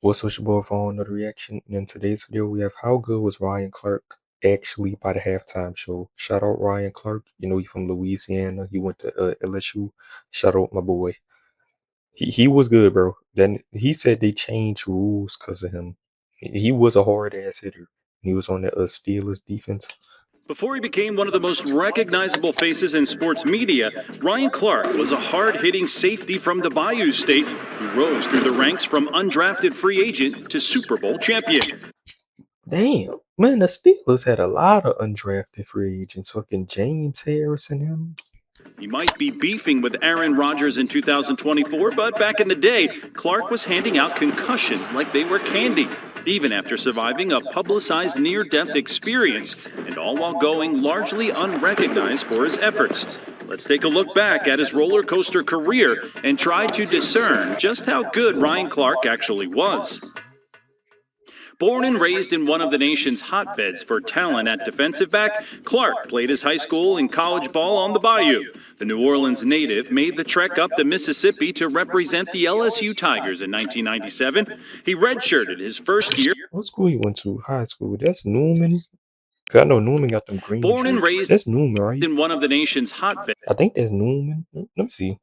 What's up, your boy for another reaction? And in today's video, we have how good was Ryan Clark actually by the halftime show. Shout out Ryan Clark. You know, he's from Louisiana. He went to LSU. Shout out my boy. He was good, bro. Then he said they changed rules because of him. He was a hard ass hitter. He was on the Steelers defense. Before he became one of the most recognizable faces in sports media, Ryan Clark was a hard-hitting safety from the Bayou State who rose through the ranks from undrafted free agent to Super Bowl champion. Damn, man, the Steelers had a lot of undrafted free agents. Fucking James Harris and him. He might be beefing with Aaron Rodgers in 2024, but back in the day, Clark was handing out concussions like they were candy, even after surviving a publicized near-death experience, and all while going largely unrecognized for his efforts. Let's take a look back at his roller coaster career and try to discern just how good Ryan Clark actually was. Born and raised in one of the nation's hotbeds for talent at defensive back, Clark played his high school and college ball on the Bayou. The New Orleans native made the trek up the Mississippi to represent the LSU Tigers in 1997. He redshirted his first year. What school he went to? High school. That's Newman. I know Newman got them green. Born and raised that's Newman, right? in one of the nation's hotbeds. I think that's Newman. Let me see.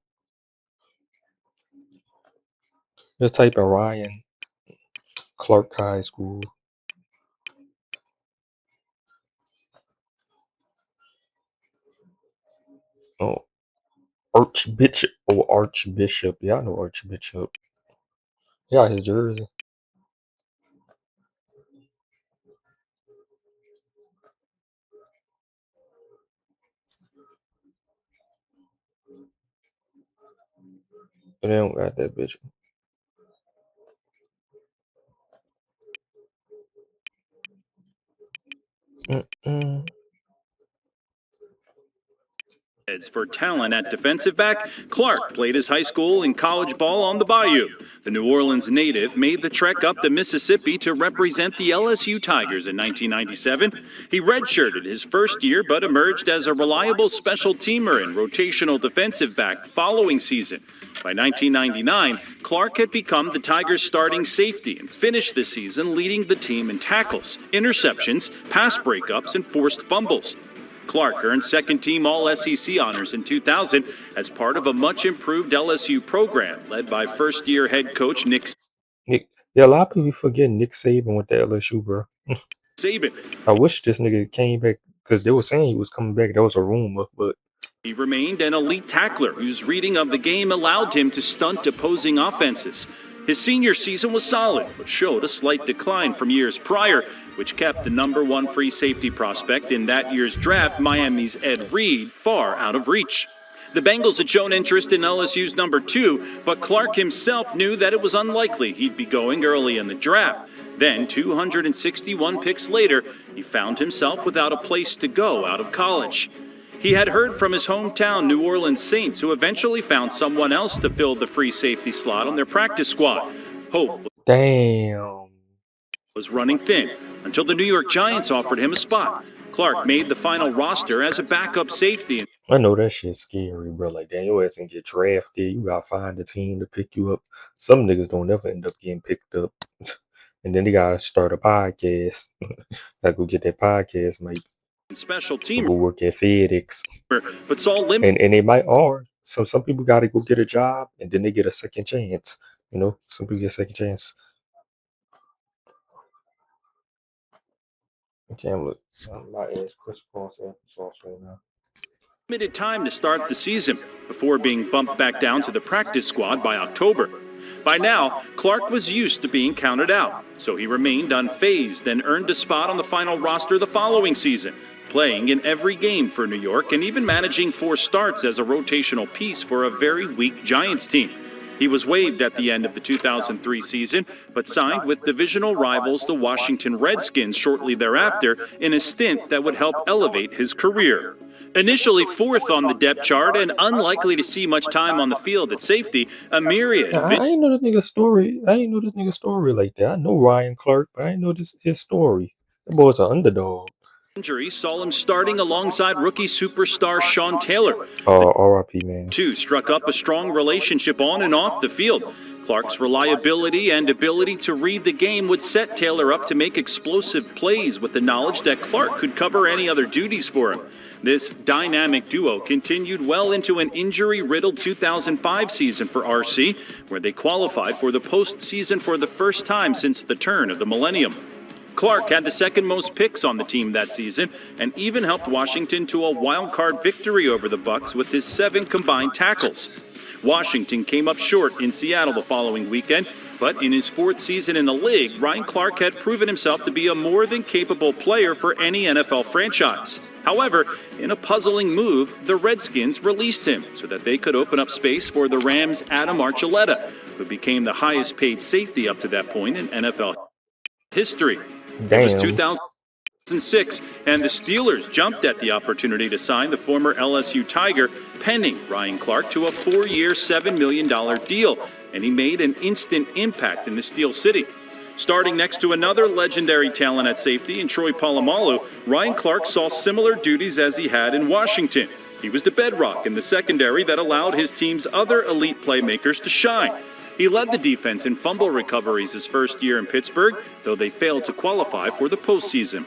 Let's type in Ryan Clark High School. Oh, Archbishop. Oh, Archbishop. Yeah, I know Archbishop. Yeah, his jersey. But they don't got that bitch. For talent at defensive back, Clark played his high school and college ball on the Bayou. The New Orleans native made the trek up the Mississippi to represent the LSU Tigers in 1997. He redshirted his first year but emerged as a reliable special teamer and rotational defensive back the following season. By 1999, Clark had become the Tigers' starting safety and finished the season leading the team in tackles, interceptions, pass breakups, and forced fumbles. Clark earned second-team All-SEC honors in 2000 as part of a much-improved LSU program led by first-year head coach Nick. Yeah, a lot of people forget Nick Saban with the LSU, bro. Saban. I wish this nigga came back because they were saying he was coming back. That was a rumor, but he remained an elite tackler whose reading of the game allowed him to stunt opposing offenses. His senior season was solid, but showed a slight decline from years prior, which kept the #1 free safety prospect in that year's draft, Miami's Ed Reed, far out of reach. The Bengals had shown interest in LSU's #2, but Clark himself knew that it was unlikely he'd be going early in the draft. Then, 261 picks later, he found himself without a place to go out of college. He had heard from his hometown New Orleans Saints, who eventually found someone else to fill the free safety slot on their practice squad. Hope was running thin until the New York Giants offered him a spot. Clark made the final roster as a backup safety. I know that shit's scary, bro. Like, damn, your ass can get drafted. You gotta find a team to pick you up. Some niggas don't ever end up getting picked up. And then they gotta start a podcast. Gotta go get that podcast, mate. Special team. Go work at FedEx. But saw limit. And they might are. So some people gotta go get a job and then they get a second chance. You know, some people get second chance. Okay, look. My ass Chris Paul sauce right now. Limited time to start the season before being bumped back down to the practice squad by October. By now, Clark was used to being counted out, so he remained unfazed and earned a spot on the final roster the following season, playing in every game for New York and even managing 4 starts as a rotational piece for a very weak Giants team. He was waived at the end of the 2003 season, but signed with divisional rivals the Washington Redskins shortly thereafter in a stint that would help elevate his career. Initially 4th on the depth chart and unlikely to see much time on the field at safety, a myriad. I ain't know this nigga's story. I ain't know this nigga's story like that. I know Ryan Clark, but I ain't know his story. That boy's an underdog. Injury saw him starting alongside rookie superstar Sean Taylor. R.I.P. man. Two struck up a strong relationship on and off the field. Clark's reliability and ability to read the game would set Taylor up to make explosive plays with the knowledge that Clark could cover any other duties for him. This dynamic duo continued well into an injury-riddled 2005 season for RC, where they qualified for the postseason for the first time since the turn of the millennium. Clark had the second most picks on the team that season and even helped Washington to a wild-card victory over the Bucs with his 7 combined tackles. Washington came up short in Seattle the following weekend, but in his 4th season in the league, Ryan Clark had proven himself to be a more than capable player for any NFL franchise. However, in a puzzling move, the Redskins released him so that they could open up space for the Rams' Adam Archuleta, who became the highest-paid safety up to that point in NFL history. Damn. It was 2006, and the Steelers jumped at the opportunity to sign the former LSU Tiger, penning Ryan Clark to a 4-year, $7 million deal, and he made an instant impact in the Steel City. Starting next to another legendary talent at safety in Troy Polamalu, Ryan Clark saw similar duties as he had in Washington. He was the bedrock in the secondary that allowed his team's other elite playmakers to shine. He led the defense in fumble recoveries his first year in Pittsburgh, though they failed to qualify for the postseason.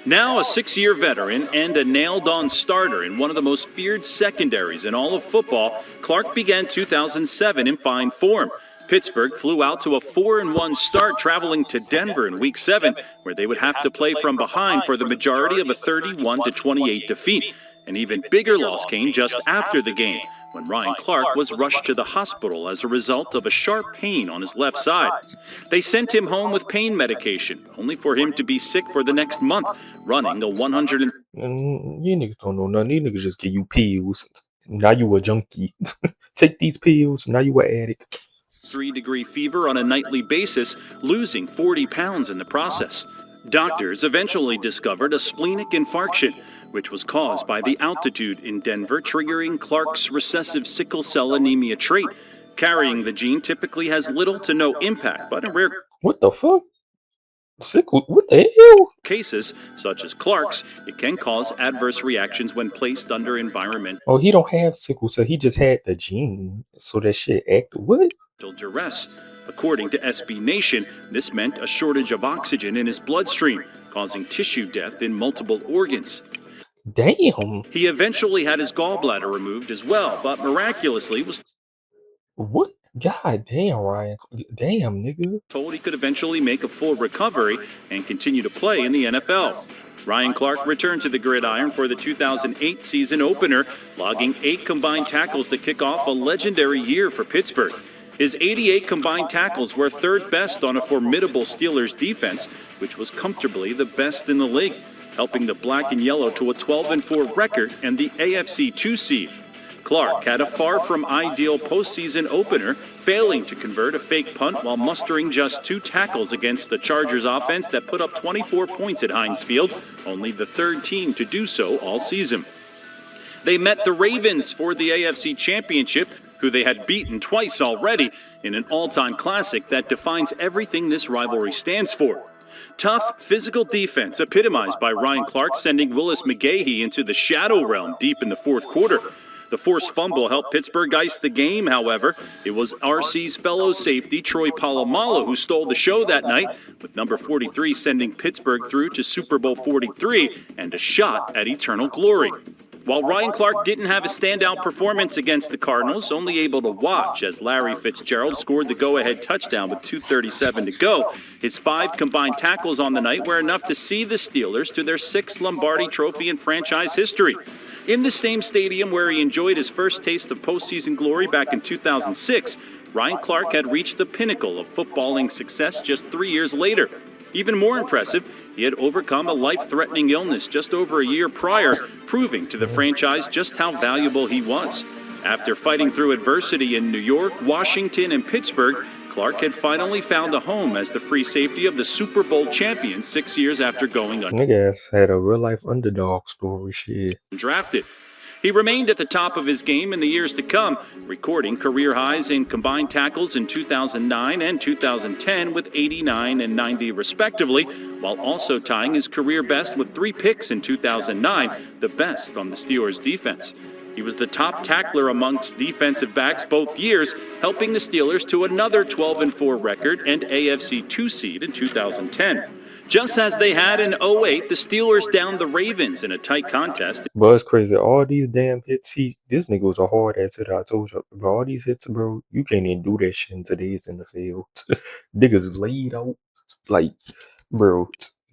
Now a 6-year veteran and a nailed-on starter in one of the most feared secondaries in all of football, Clark began 2007 in fine form. Pittsburgh flew out to a 4-1 start, traveling to Denver in Week 7, where they would have to play from behind for the majority of a 31-28 defeat. An even bigger loss came just after the game, when Ryan Clark was rushed to the hospital as a result of a sharp pain on his left side. They sent him home with pain medication, only for him to be sick for the next month, running a 100. You niggas don't know nothing. These niggas just give you pills. Now you a junkie. Take these pills. Now you an addict. 3-degree fever on a nightly basis, losing 40 pounds in the process. Doctors eventually discovered a splenic infarction, which was caused by the altitude in Denver, triggering Clark's recessive sickle cell anemia trait. Carrying the gene typically has little to no impact, but in rare What the fuck? Sickle? What the hell? cases, such as Clark's, it can cause adverse reactions when placed under environmental Oh, he don't have sickle cell. He just had the gene. So that shit act. What? duress. According to SB Nation, this meant a shortage of oxygen in his bloodstream, causing tissue death in multiple organs. Damn. He eventually had his gallbladder removed as well, but miraculously was What? God damn, Ryan. Damn, nigga. told he could eventually make a full recovery and continue to play in the NFL. Ryan Clark returned to the gridiron for the 2008 season opener, logging 8 combined tackles to kick off a legendary year for Pittsburgh. His 88 combined tackles were 3rd best on a formidable Steelers defense, which was comfortably the best in the league, helping the black and yellow to a 12-4 record and the AFC 2 seed. Clark had a far from ideal postseason opener, failing to convert a fake punt while mustering just 2 tackles against the Chargers offense that put up 24 points at Heinz Field, only the 3rd team to do so all season. They met the Ravens for the AFC Championship, who they had beaten twice already, in an all-time classic that defines everything this rivalry stands for. Tough, physical defense epitomized by Ryan Clark sending Willis McGahee into the shadow realm deep in the 4th quarter. The forced fumble helped Pittsburgh ice the game, however. It was RC's fellow safety, Troy Polamalu, who stole the show that night, with number 43 sending Pittsburgh through to Super Bowl 43 and a shot at eternal glory. While Ryan Clark didn't have a standout performance against the Cardinals, only able to watch as Larry Fitzgerald scored the go-ahead touchdown with 2:37 to go, his 5 combined tackles on the night were enough to see the Steelers to their 6th Lombardi Trophy in franchise history. In the same stadium where he enjoyed his first taste of postseason glory back in 2006, Ryan Clark had reached the pinnacle of footballing success just 3 years later. Even more impressive, he had overcome a life-threatening illness just over a year prior, proving to the franchise just how valuable he was. After fighting through adversity in New York, Washington, and Pittsburgh, Clark had finally found a home as the free safety of the Super Bowl champion 6 years after going Nigga ass had a real-life underdog story, shit. undrafted. He remained at the top of his game in the years to come, recording career highs in combined tackles in 2009 and 2010 with 89 and 90 respectively, while also tying his career best with 3 picks in 2009, the best on the Steelers' defense. He was the top tackler amongst defensive backs both years, helping the Steelers to another 12-4 record and AFC 2 seed in 2010. Just as they had in 08, the Steelers downed the Ravens in a tight contest. Bro, it's crazy. All these damn hits. This nigga was a hard ass hitter. I told you. Bro, all these hits, bro, you can't even do that shit in today's NFL. Niggas laid out. Like, bro,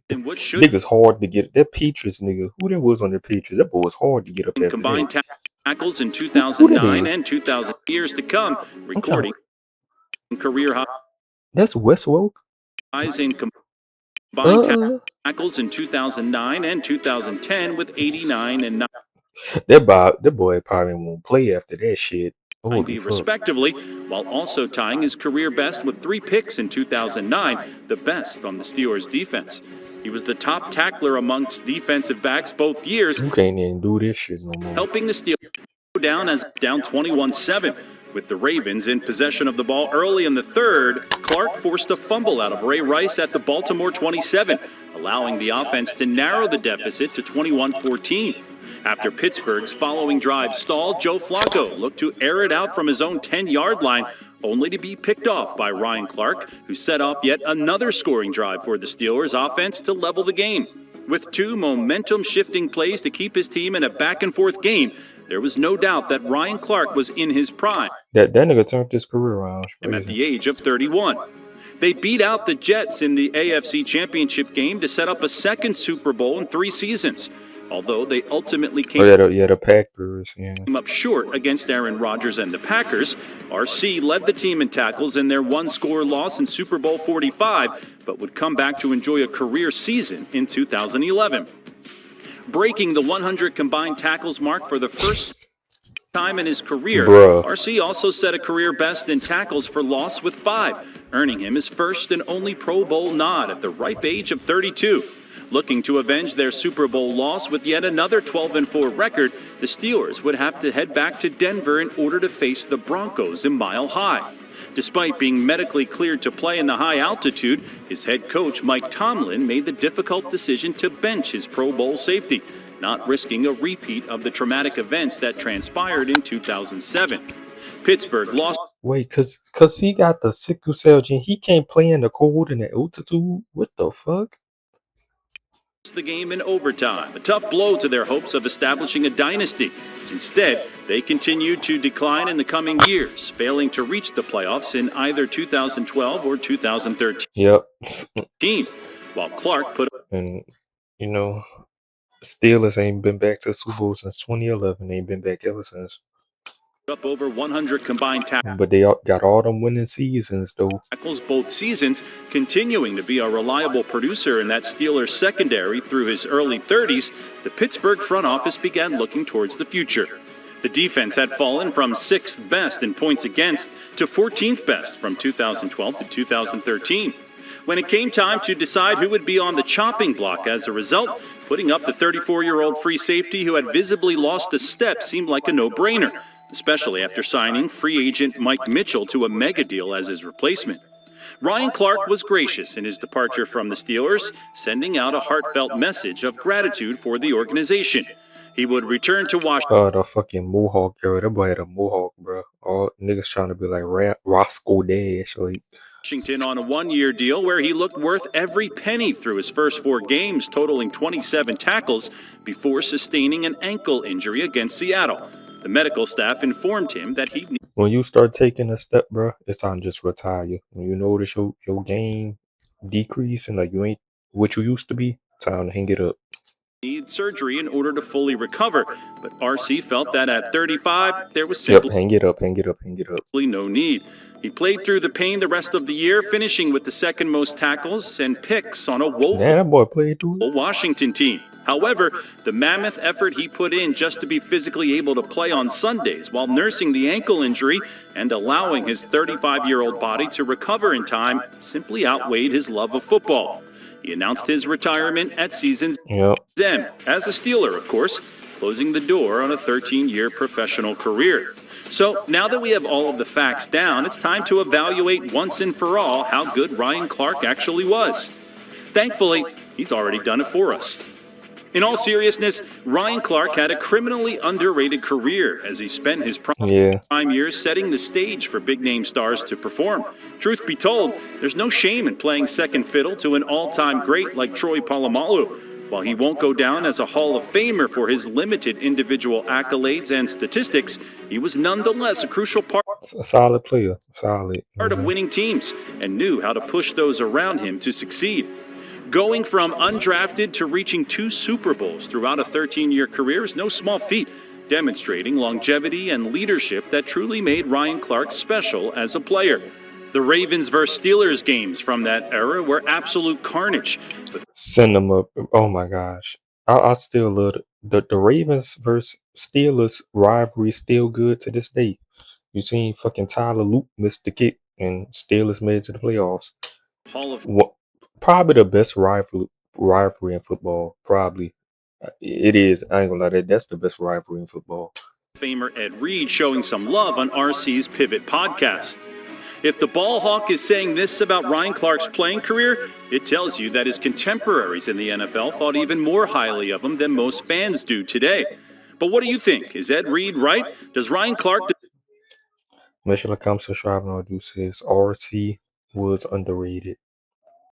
In what should niggas hard to get. That Patriots nigga, who that was on the Patriots, that boy was hard to get up after combined that. tackles in Who that 2009 is? and 2000 years to come, I'm recording career That's Westwoke. highs in combined tackles in 2009 and 2010 with 89 and That boy probably won't play after that shit. 90 respectively, while also tying his career best with 3 picks in 2009, the best on the Steelers' defense. He was the top tackler amongst defensive backs both years. You can't even do this shit no more. Helping the Steelers go down 21-7. With the Ravens in possession of the ball early in the third, Clark forced a fumble out of Ray Rice at the Baltimore 27, allowing the offense to narrow the deficit to 21-14. After Pittsburgh's following drive stalled, Joe Flacco looked to air it out from his own 10-yard line, only to be picked off by Ryan Clark, who set off yet another scoring drive for the Steelers offense to level the game. With 2 momentum-shifting plays to keep his team in a back-and-forth game, there was no doubt that Ryan Clark was in his prime. That nigga turned his career around. At the age of 31. They beat out the Jets in the AFC Championship game to set up a second Super Bowl in 3 seasons. Although they ultimately came the Packers, up short against Aaron Rodgers and the Packers, RC led the team in tackles in their 1-score loss in Super Bowl 45, but would come back to enjoy a career season in 2011. Breaking the 100 combined tackles mark for the first time in his career, RC also set a career best in tackles for loss with 5, earning him his first and only Pro Bowl nod at the ripe age of 32. Looking to avenge their Super Bowl loss with yet another 12-4 record, the Steelers would have to head back to Denver in order to face the Broncos in Mile High. Despite being medically cleared to play in the high altitude, his head coach Mike Tomlin made the difficult decision to bench his Pro Bowl safety, not risking a repeat of the traumatic events that transpired in 2007. Pittsburgh lost. Wait, cause he got the sickle cell gene. He can't play in the cold and the altitude. What the fuck? The game in overtime, a tough blow to their hopes of establishing a dynasty. Instead, they continued to decline in the coming years, failing to reach the playoffs in either 2012 or 2013. Yep. While Clark put up, and Steelers ain't been back to the Super Bowl since 2011. They ain't been back ever since. Up over 100 combined tackles. But they got all them winning seasons, though. Tackles both seasons, continuing to be a reliable producer in that Steelers secondary through his early 30s, the Pittsburgh front office began looking towards the future. The defense had fallen from 6th best in points against to 14th best from 2012 to 2013. When it came time to decide who would be on the chopping block as a result, putting up the 34-year-old free safety who had visibly lost a step seemed like a no-brainer, especially after signing free agent Mike Mitchell to a mega deal as his replacement. Ryan Clark was gracious in his departure from the Steelers, sending out a heartfelt message of gratitude for the organization. He would return to Washington. Oh, the fucking Mohawk, bro. That boy had a Mohawk, bro. All niggas trying to be like Roscoe Dash, like. Washington on a 1-year deal where he looked worth every penny through his first 4 games, totaling 27 tackles, before sustaining an ankle injury against Seattle. The medical staff informed him that he when you start taking a step, bro, it's time to just retire. When you notice your game decrease and like you ain't what you used to be, time to hang it up. Need surgery in order to fully recover, but RC felt that at 35 there was simply hang it up. No need. He played through the pain the rest of the year, finishing with the second most tackles and picks on a woeful that boy played through Washington team. However, the mammoth effort he put in just to be physically able to play on Sundays while nursing the ankle injury and allowing his 35-year-old body to recover in time simply outweighed his love of football. He announced his retirement at season's end, as a Steeler, of course, closing the door on a 13-year professional career. So now that we have all of the facts down, it's time to evaluate once and for all how good Ryan Clark actually was. Thankfully, he's already done it for us. In all seriousness, Ryan Clark had a criminally underrated career as he spent his Yeah. prime years setting the stage for big name stars to perform. Truth be told, there's no shame in playing second fiddle to an all time great like Troy Polamalu. While he won't go down as a Hall of Famer for his limited individual accolades and statistics, he was nonetheless a crucial part A solid player. Solid. of winning teams and knew how to push those around him to succeed. Going from undrafted to reaching 2 Super Bowls throughout a 13-year career is no small feat, demonstrating longevity and leadership that truly made Ryan Clark special as a player. The Ravens vs. Steelers games from that era were absolute carnage, with Send them up. Oh my gosh. I still love the Ravens versus Steelers rivalry still good to this day. You seen fucking Tyler Luke missed the kick and Steelers made it to the playoffs. Hall of What probably the best rivalry in football. Probably. It is. I ain't gonna lie, that's the best rivalry in football. Famer Ed Reed showing some love on RC's Pivot podcast. If the ball hawk is saying this about Ryan Clark's playing career, it tells you that his contemporaries in the NFL thought even more highly of him than most fans do today. But what do you think? Is Ed Reed right? Does Ryan Clark Myślę, że subscribe and all juices. RC was underrated.